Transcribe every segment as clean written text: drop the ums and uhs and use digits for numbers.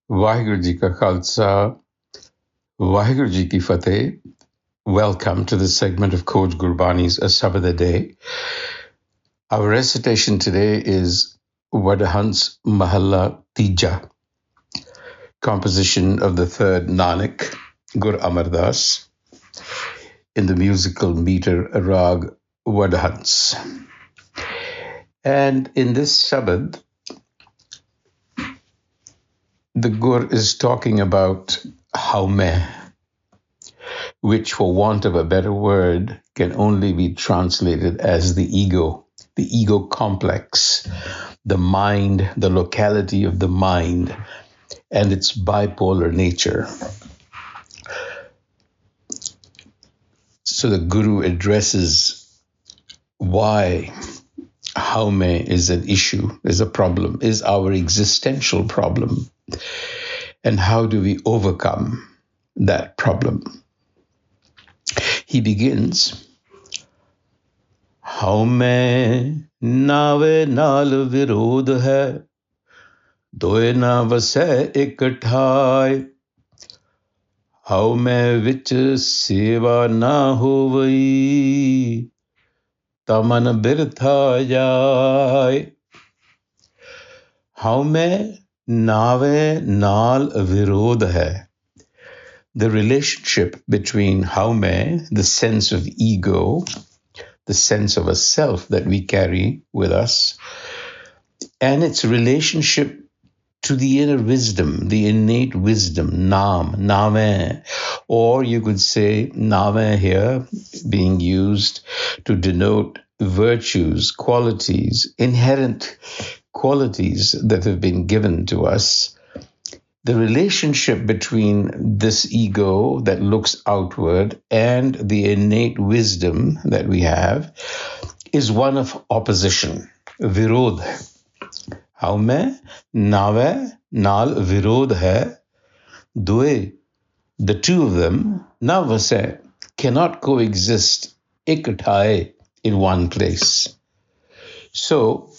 Waheguru Ji Ka Khalsa, Waheguru Ji Ki Fateh. Welcome to the segment of Coach Gurbani's a-sabad-a-day. Our recitation today is Wadahans Mahalla Tija, composition of the third Nanak, Gur Amar Das, in the musical meter Rag Wadahans. And in this Shabad, the Gur is talking about Haumai, which, for want of a better word, can only be translated as the ego complex, the mind, the locality of the mind, and its bipolar nature. So the Guru addresses why Haumai is an issue, is a problem, is our existential problem, and how do we overcome that problem. He begins, Haumai Navai Naal Virodh hai, doye na vasai ikathai, Haumai vich seva na hovai, taman birtha jai. Haumai Navai Naal Virodh hai. The relationship between Haumai, the sense of ego, the sense of a self that we carry with us, and its relationship to the inner wisdom, the innate wisdom, Navai, or you could say Navai here being used to denote virtues, qualities, inherent qualities that have been given to us. The relationship between this ego that looks outward and the innate wisdom that we have is one of opposition, virodh. Haumai Navai Naal Virodh hai, doye, the two of them, na vasai, cannot coexist ikathai, in one place. So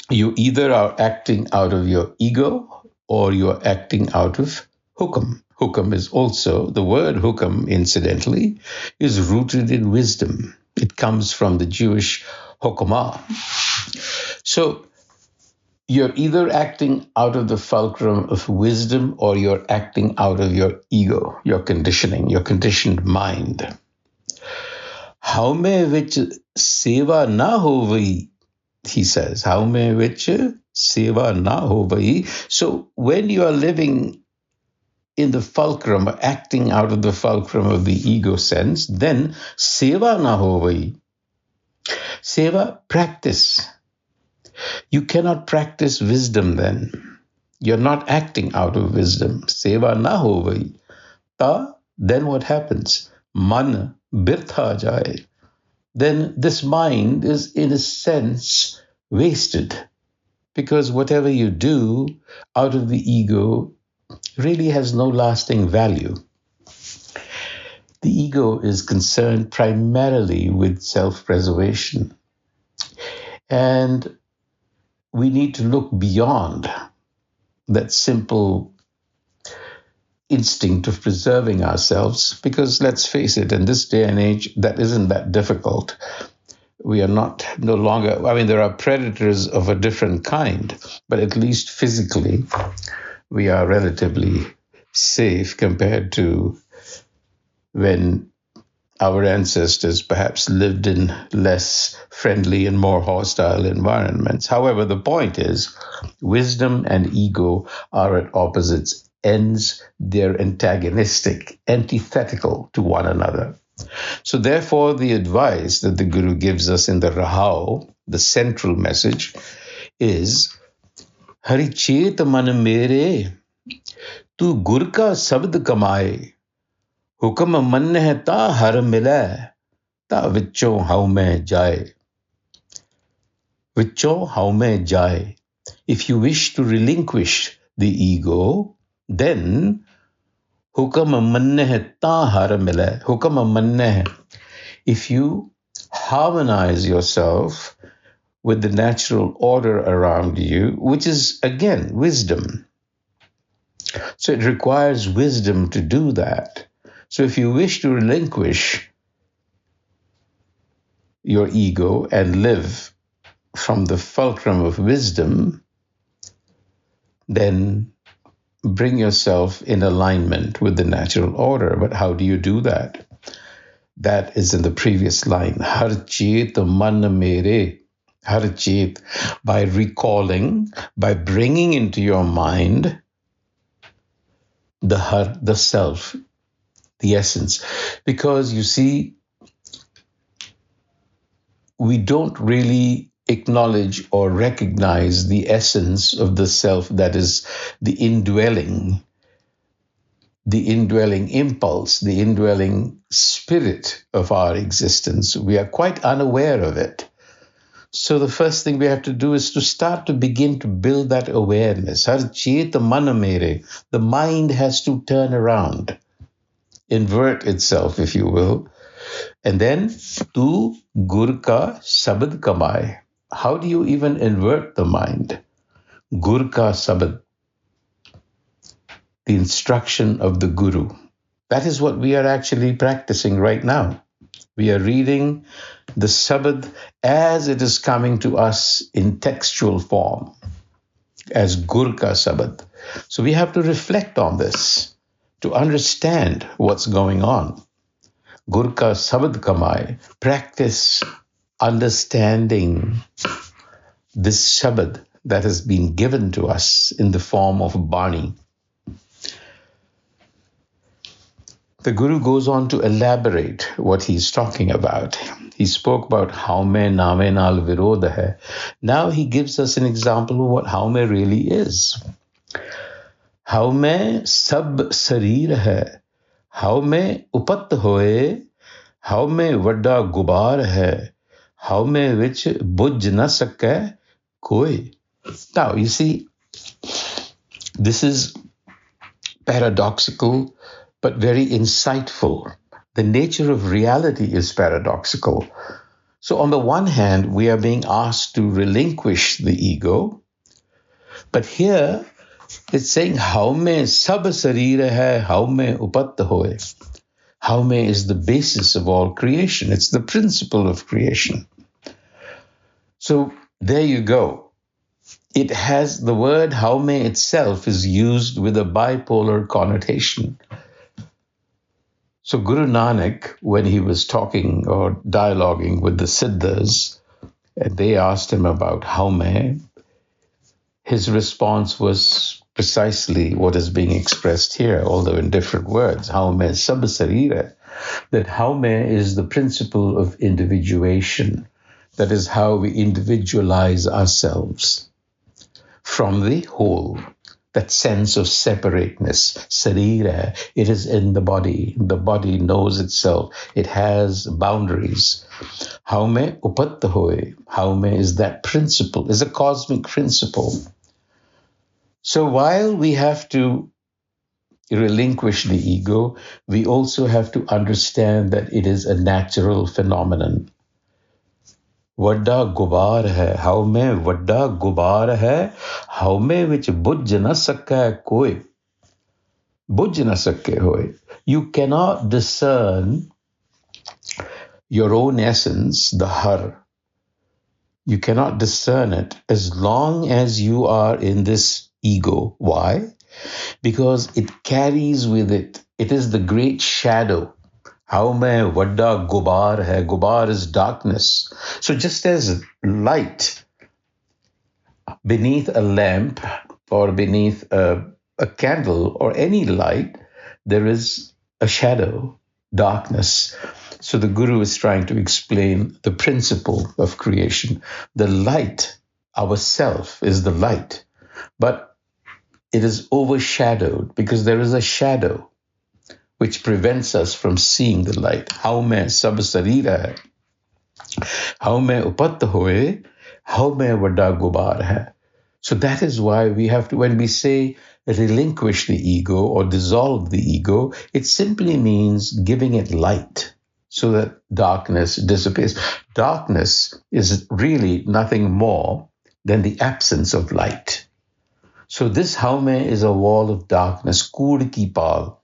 you either are acting out of your ego or you're acting out of hukam. Hukam is also, the word hukam, incidentally, is rooted in wisdom. It comes from the Jewish hokmah. So you're either acting out of the fulcrum of wisdom or you're acting out of your ego, your conditioning, your conditioned mind. Haumai vich seva na hovai, he says. Haumai vich seva na hovai. So when you are living in the fulcrum, acting out of the fulcrum of the ego sense, then seva na hovai. Seva, practice. You cannot practice wisdom then. You're not acting out of wisdom. Seva na hovai. Ta, then what happens? Man birtha jai. Then this mind is, in a sense, wasted. Because whatever you do out of the ego really has no lasting value. The ego is concerned primarily with self-preservation. And we need to look beyond that simple instinct of preserving ourselves, because let's face it, in this day and age, that isn't that difficult. We are no longer, there are predators of a different kind, but at least physically, we are relatively safe compared to when our ancestors perhaps lived in less friendly and more hostile environments. However, the point is, wisdom and ego are at opposite ends. They're antagonistic, antithetical to one another. So therefore, the advice that the Guru gives us in the Rahau, the central message, is Hari chet man mere, tu gur ka sabd kamaye, hukam man hai ta har milai, ta vichon haumai jai. Vichon haumai jai. If you wish to relinquish the ego, then hukam manne hai ta har milai. Hukam manne hai. If you harmonize yourself with the natural order around you, which is, again, wisdom, So it requires wisdom to do that. So if you wish to relinquish your ego and live from the fulcrum of wisdom, then bring yourself in alignment with the natural order. But how do you do that? That is in the previous line. Har chet man mere. Har chet. By recalling, by bringing into your mind the har, the self, the essence. Because you see, we don't really acknowledge or recognize the essence of the self that is the indwelling impulse, the indwelling spirit of our existence. We are quite unaware of it. So the first thing we have to do is to start to begin to build that awareness. Har chet man mere. The mind has to turn around, invert itself, if you will. And then, tu gur ka sabad kamai. How do you even invert the mind? Gur ka sabad. The instruction of the guru. That is what we are actually practicing right now. We are reading the sabad as it is coming to us in textual form, as gur ka sabad. So we have to reflect on this to understand what's going on. Gur ka sabad kamai. Practice understanding this sabad that has been given to us in the form of Bani. The Guru goes on to elaborate what he's talking about. He spoke about Haumai Navai Naal Virodh. Now he gives us an example of what Haumai really is. Haumai sab sarir hai. Haumai upat hoye. Haumai vadda gubar hai. Haumai vich bujh na sakkai koi. Now, you see, this is paradoxical, but very insightful. The nature of reality is paradoxical. So on the one hand, we are being asked to relinquish the ego, but here it's saying, Haumai sab sarir hai, haumai upat hoye. Haumai is the basis of all creation. It's the principle of creation. So there you go. It has the word Haumai itself is used with a bipolar connotation. So Guru Nanak, when he was talking or dialoguing with the Siddhas, and they asked him about Haumai, his response was precisely what is being expressed here, although in different words. Haumai sab sarira, that Haumai is the principle of individuation. That is how we individualize ourselves from the whole. That sense of separateness, sarira, it is in the body. The body knows itself. It has boundaries. Haumai upat hoye. Haumai is that principle, is a cosmic principle. So while we have to relinquish the ego, we also have to understand that it is a natural phenomenon. Vadda gubar hai, Haumai vadda gubar hai, Haumai vich bujh na sakkai koi. Bujh na sakke hoy. You cannot discern your own essence, the har. You cannot discern it as long as you are in this ego. Why? Because it carries with it, it is the great shadow. Haumai vadda gubar hai. Gubar is darkness. So just as light beneath a lamp or beneath a candle or any light, there is a shadow, darkness. So the Guru is trying to explain the principle of creation. The light, our self, is the light, but it is overshadowed because there is a shadow which prevents us from seeing the light. Haumai sab sarira hai. Haumai upat hoye. Haumai vadda gubar hai. So that is why we have to, when we say relinquish the ego or dissolve the ego, it simply means giving it light so that darkness disappears. Darkness is really nothing more than the absence of light. So this Haumai is a wall of darkness, Kood ki pal,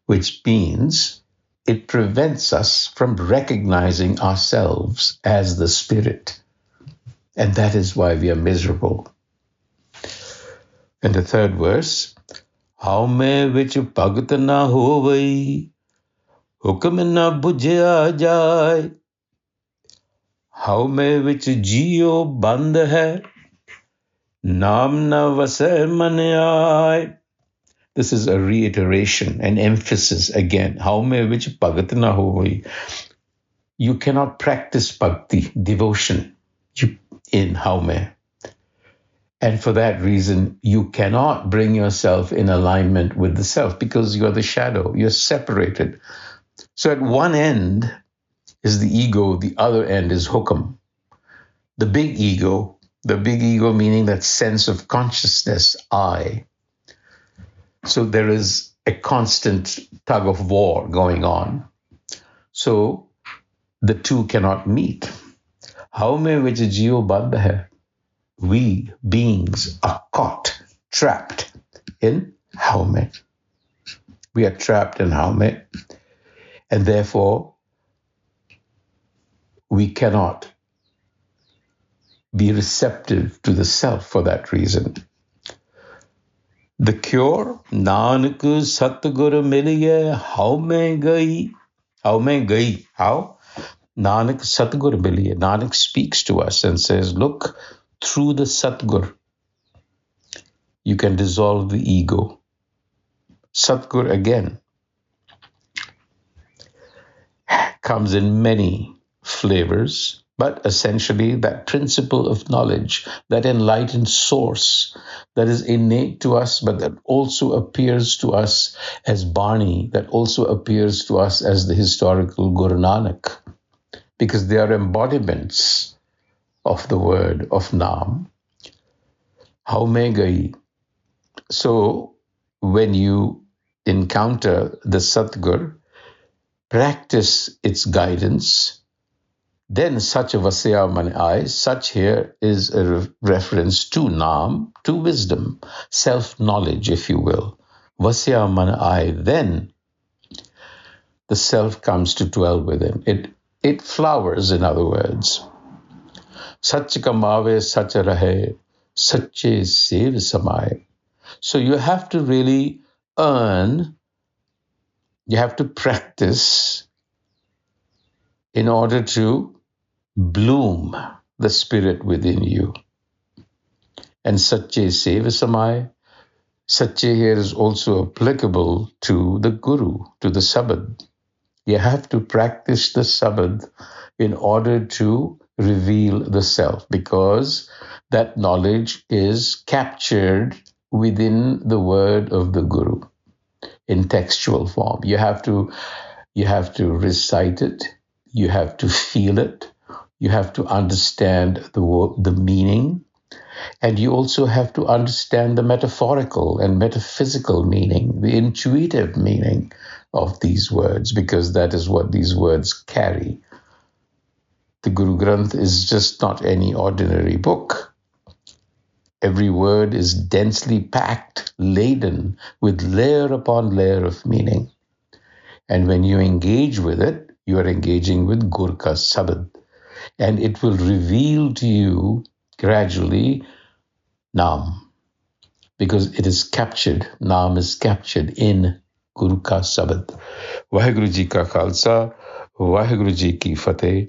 which means it prevents us from recognizing ourselves as the spirit. And that is why we are miserable. And the third verse, Haumai vich bhagat na hovai, hukam na bujhya jai. Haumai vich jiyo band hai, naam na vasai man aay. This is a reiteration, an emphasis again. Haumai vich bhagat na hovai. You cannot practice bhakti, devotion, in Haumai. And for that reason, you cannot bring yourself in alignment with the self because you're the shadow, you're separated. So at one end is the ego, the other end is hukam. The big ego meaning that sense of consciousness, I. So there is a constant tug of war going on. So the two cannot meet. Haumai vich jiyo bandh hai. We beings are caught, trapped in Haumai. We are trapped in Haumai, and therefore we cannot be receptive to the self for that reason. The cure, Nanak Satgur miliye Haumai gai. Haumai gai. How? Nanak Satgur miliye. Nanak speaks to us and says, look, through the Satgur, you can dissolve the ego. Satgur, again, comes in many flavors, but essentially that principle of knowledge, that enlightened source that is innate to us, but that also appears to us as Bani, that also appears to us as the historical Guru Nanak, because they are embodiments of the word of Naam. Haumai gai. So when you encounter the Satgur, practice its guidance, then such a vasya man aay. Such here is a reference to Naam, to wisdom, self-knowledge, if you will. Vasya man aay. Then the self comes to dwell within. It flowers, in other words. Sach kamave sach rahe, sache sev samay. So you have to really earn, you have to practice in order to bloom the spirit within you. And Sache Seva Samay, Sache here is also applicable to the Guru, to the Sabad. You have to practice the Sabad in order to reveal the self, because that knowledge is captured within the word of the Guru in textual form. You have to recite it, you have to feel it, you have to understand the meaning, and you also have to understand the metaphorical and metaphysical meaning, the intuitive meaning of these words, because that is what these words carry. The Guru Granth is just not any ordinary book. Every word is densely packed, laden with layer upon layer of meaning. And when you engage with it, you are engaging with Gur ka Sabad. And it will reveal to you gradually Naam, because it is captured, Naam is captured in Guru ka Sabad. Vaheguru Ji ka Khalsa, Vaheguru Ji ki Fateh.